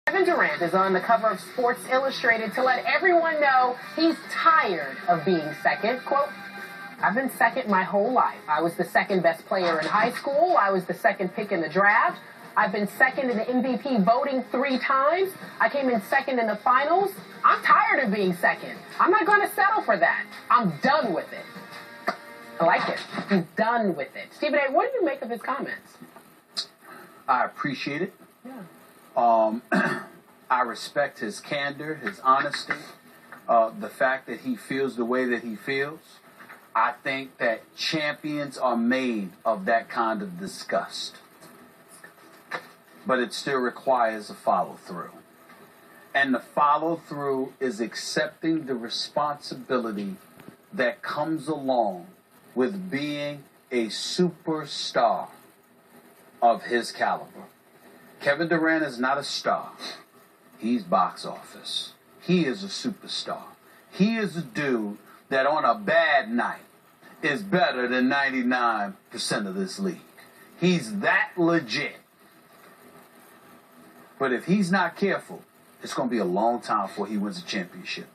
Kevin Durant is on the cover of Sports Illustrated to let everyone know he's tired of being second. Quote, I've been second my whole life. I was the second best player in high school. I was the second pick in the draft. I've been second in the MVP voting 3 times. I came in second in the finals. I'm tired of being second. I'm not going to settle for that. I'm done with it. I like it. He's done with it. Stephen A., what do you make of his comments? I appreciate it. Yeah. I respect his candor, his honesty, the fact that he feels the way that he feels. I think that champions are made of that kind of disgust. But it still requires a follow-through. And the follow-through is accepting the responsibility that comes along with being a superstar of his caliber. Kevin Durant is not a star. He's box office. He is a superstar. He is a dude that on a bad night is better than 99% of this league. He's that legit. But if he's not careful, it's going to be a long time before he wins a championship.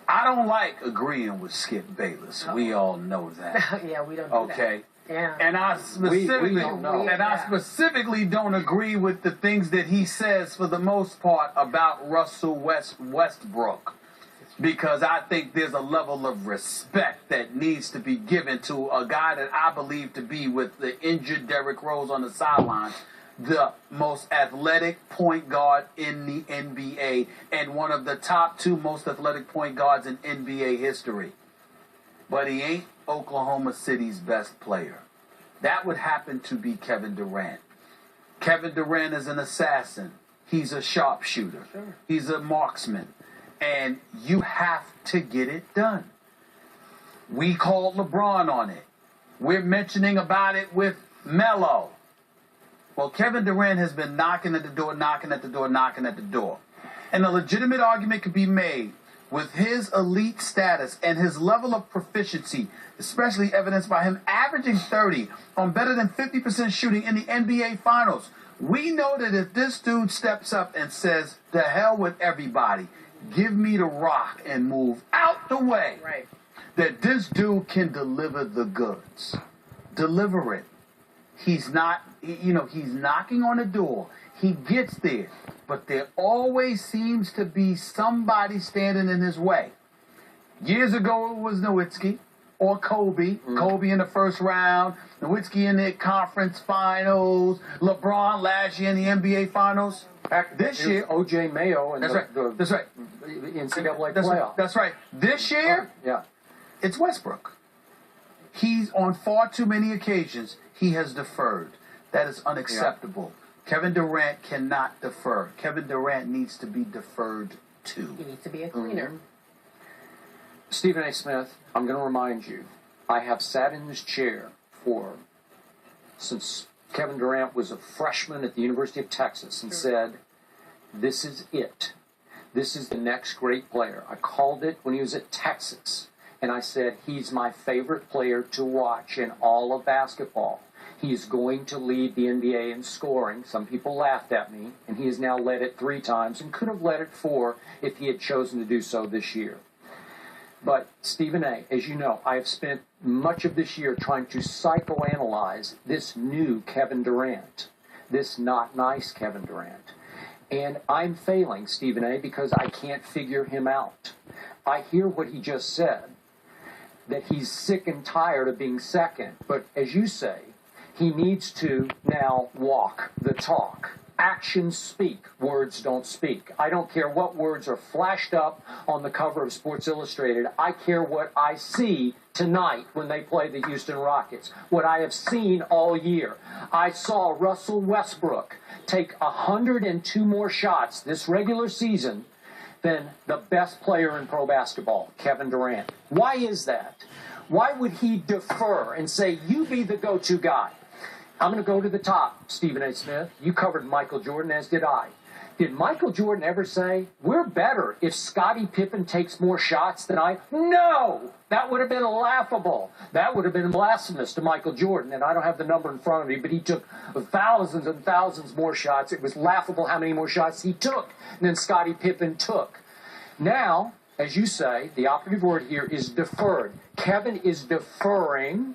I don't like agreeing with Skip Bayless. We all know that. Yeah, we don't do that. Okay? Yeah. And I specifically, I specifically don't agree with the things that he says for the most part about Russell Westbrook, because I think there's a level of respect that needs to be given to a guy that I believe to be, with the injured Derrick Rose on the sidelines, the most athletic point guard in the NBA and one of the top 2 most athletic point guards in NBA history. But he ain't Oklahoma City's best player. That would happen to be Kevin Durant. Kevin Durant is an assassin. He's a sharpshooter. Sure. He's a marksman. And you have to get it done. We called LeBron on it. We're mentioning about it with Melo. Well, Kevin Durant has been knocking at the door, knocking at the door, knocking at the door. And a legitimate argument could be made with his elite status and his level of proficiency, especially evidenced by him averaging 30 on better than 50% shooting in the NBA Finals. We know that if this dude steps up and says, "The hell with everybody, give me the rock and move out the way," right, that this dude can deliver the goods. Deliver it. He's not, he's knocking on the door. He gets there. But there always seems to be somebody standing in his way. Years ago, it was Nowitzki or Kobe. Kobe in the first round, Nowitzki in the conference finals, LeBron last year in the NBA finals. This year, O.J. Mayo and that's right. the NCAA playoff. That's right. This year, it's Westbrook. He's on far too many occasions. He has deferred. That is unacceptable. Yeah. Kevin Durant cannot defer. Kevin Durant needs to be deferred to. He needs to be a cleaner. Stephen A. Smith, I'm going to remind you, I have sat in this chair since Kevin Durant was a freshman at the University of Texas and said, this is it. This is the next great player. I called it when he was at Texas, and I said, he's my favorite player to watch in all of basketball. He's going to lead the NBA in scoring. Some people laughed at me, and he has now led it 3 times and could have led it 4 if he had chosen to do so this year. But, Stephen A., as you know, I have spent much of this year trying to psychoanalyze this new Kevin Durant, this not nice Kevin Durant. And I'm failing, Stephen A., because I can't figure him out. I hear what he just said, that he's sick and tired of being second. But as you say, he needs to now walk the talk. Actions speak, words don't speak. I don't care what words are flashed up on the cover of Sports Illustrated. I care what I see tonight when they play the Houston Rockets, what I have seen all year. I saw Russell Westbrook take 102 more shots this regular season than the best player in pro basketball, Kevin Durant. Why is that? Why would he defer and say, you be the go-to guy? I'm going to go to the top, Stephen A. Smith. You covered Michael Jordan, as did I. Did Michael Jordan ever say, we're better if Scottie Pippen takes more shots than I? No! That would have been laughable. That would have been blasphemous to Michael Jordan. And I don't have the number in front of me, but he took thousands and thousands more shots. It was laughable how many more shots he took than Scottie Pippen took. Now, as you say, the operative word here is deferred. Kevin is deferring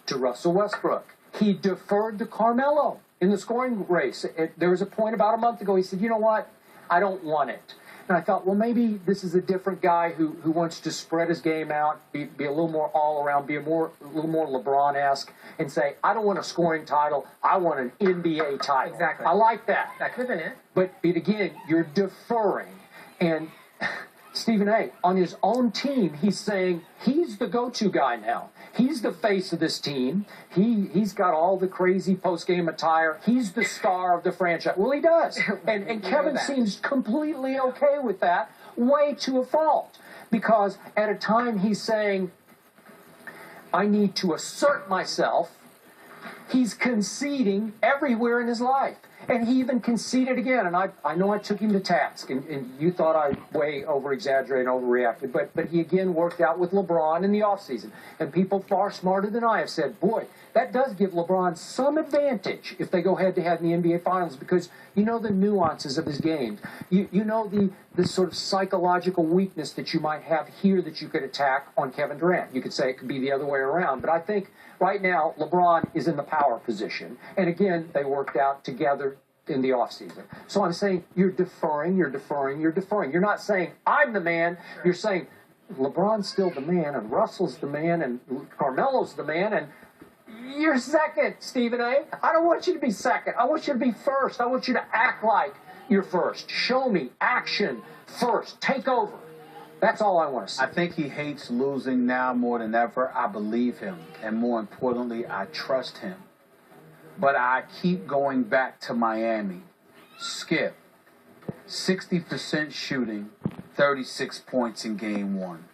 to Russell Westbrook. He deferred to Carmelo in the scoring race. There was a point about a month ago, he said, you know what, I don't want it. And I thought, well, maybe this is a different guy who wants to spread his game out, be a little more all-around, be a little more LeBron-esque, and say, I don't want a scoring title, I want an NBA title. Exactly. I like that. That could have been it. But again, you're deferring. And Stephen A., on his own team, he's saying he's the go-to guy now. He's the face of this team. He's got all the crazy post-game attire. He's the star of the franchise. Well, he does. And Kevin seems completely okay with that, way to a fault. Because at a time he's saying, I need to assert myself, he's conceding everywhere in his life. And he even conceded again, and I know I took him to task, and you thought I way over-exaggerated and overreacted, but he again worked out with LeBron in the offseason. And people far smarter than I have said, boy, that does give LeBron some advantage if they go head-to-head in the NBA Finals, because you know the nuances of his game. You know the sort of psychological weakness that you might have here that you could attack on Kevin Durant. You could say it could be the other way around, but I think right now, LeBron is in the power position. And again, they worked out together in the offseason. So I'm saying you're deferring, you're deferring, you're deferring. You're not saying, I'm the man. You're saying, LeBron's still the man, and Russell's the man, and Carmelo's the man, and you're second, Stephen A. I don't want you to be second. I want you to be first. I want you to act like you're first. Show me action first. Take over. That's all I want to see. I think he hates losing now more than ever. I believe him. And more importantly, I trust him. But I keep going back to Miami. Skip, 60% shooting, 36 points in game 1.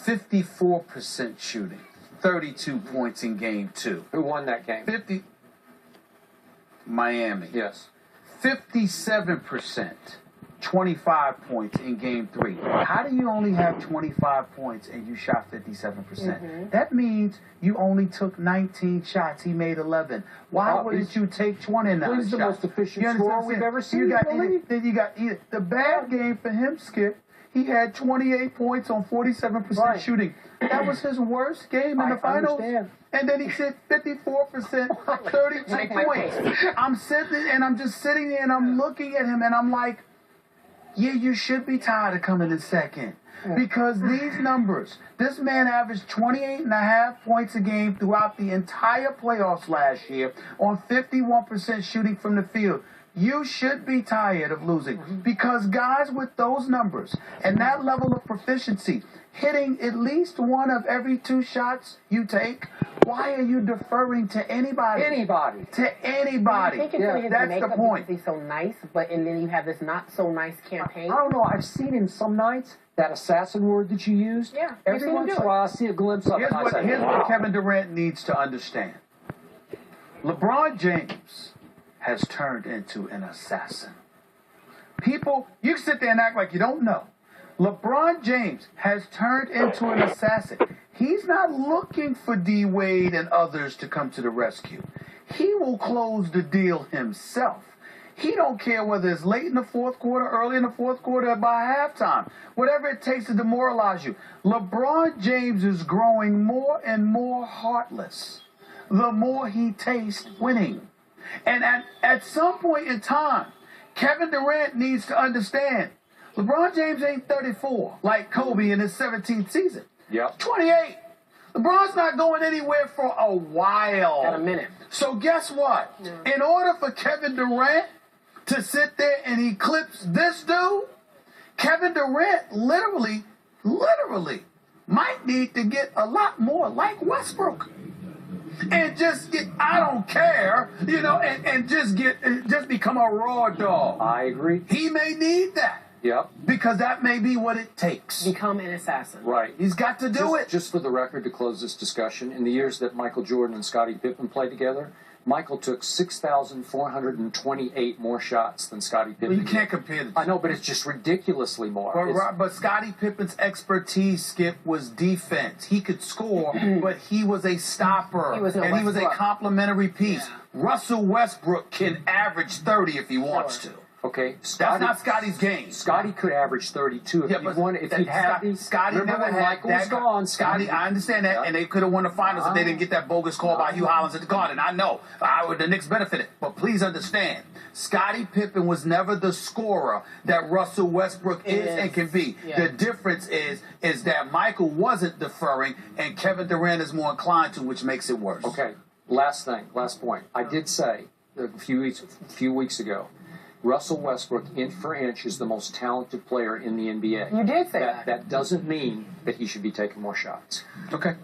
54% shooting, 32 points in game 2. Who won that game? Miami. Yes. 57%. 25 points in game 3. How do you only have 25 points and you shot 57%? That means you only took 19 shots. He made 11. Why wouldn't you take 29 shots? He's the most efficient scorer we've ever seen. Then you got the bad game for him, Skip. He had 28 points on 47% shooting. That was his worst game in the finals. And then he hit 54%, 32 points. I'm just sitting there and I'm looking at him and I'm like, yeah, you should be tired of coming in second. Because these numbers, this man averaged 28.5 points a game throughout the entire playoffs last year on 51% shooting from the field. You should be tired of losing. Because guys with those numbers and that level of proficiency, hitting at least one of every 2 shots you take, why are you deferring to anybody? To anybody. I think it's that's the point. He's so nice, and then you have this not so nice campaign. I don't know. I've seen him some nights. That assassin word that you used. Yeah. Every once in a while, I see a glimpse of it. Here's what Kevin Durant needs to understand. LeBron James has turned into an assassin. People, you can sit there and act like you don't know. LeBron James has turned into an assassin. He's not looking for D. Wade and others to come to the rescue. He will close the deal himself. He don't care whether it's late in the fourth quarter, early in the fourth quarter, or by halftime. Whatever it takes to demoralize you. LeBron James is growing more and more heartless the more he tastes winning. And at some point in time, Kevin Durant needs to understand LeBron James ain't 34 like Kobe in his 17th season. Yep. 28. LeBron's not going anywhere for a while. Got a minute. So guess what? Yeah. In order for Kevin Durant to sit there and eclipse this dude, Kevin Durant literally might need to get a lot more like Westbrook. And just get, I don't care, and just become a raw dog. I agree. He may need that. Yep. Because that may be what it takes. Become an assassin. Right. He's got to do it. Just for the record, to close this discussion, in the years that Michael Jordan and Scottie Pippen played together, Michael took 6,428 more shots than Scottie Pippen. Well, you can't compare the two. I know, but it's just ridiculously more. But Scottie Pippen's expertise, Skip, was defense. He could score, but he was a stopper. He was and he was a complementary piece. Yeah. Russell Westbrook can average 30 if he wants to. Okay, That's not Scotty's game. Scottie could average 32 if he wanted. If he had these, Scotty never when had Michael that. was gone. Scotty, I understand that, and they could have won the finals if they didn't get that bogus call by Hugh Hollins at the Garden. I know the Knicks benefited, but please understand, Scottie Pippen was never the scorer that Russell Westbrook is and can be. Yeah. The difference is that Michael wasn't deferring, and Kevin Durant is more inclined to, which makes it worse. Okay, last point. I did say a few weeks ago, Russell Westbrook, inch for inch, is the most talented player in the NBA. You did say that. That doesn't mean that he should be taking more shots. Okay.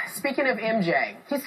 Speaking of MJ, he's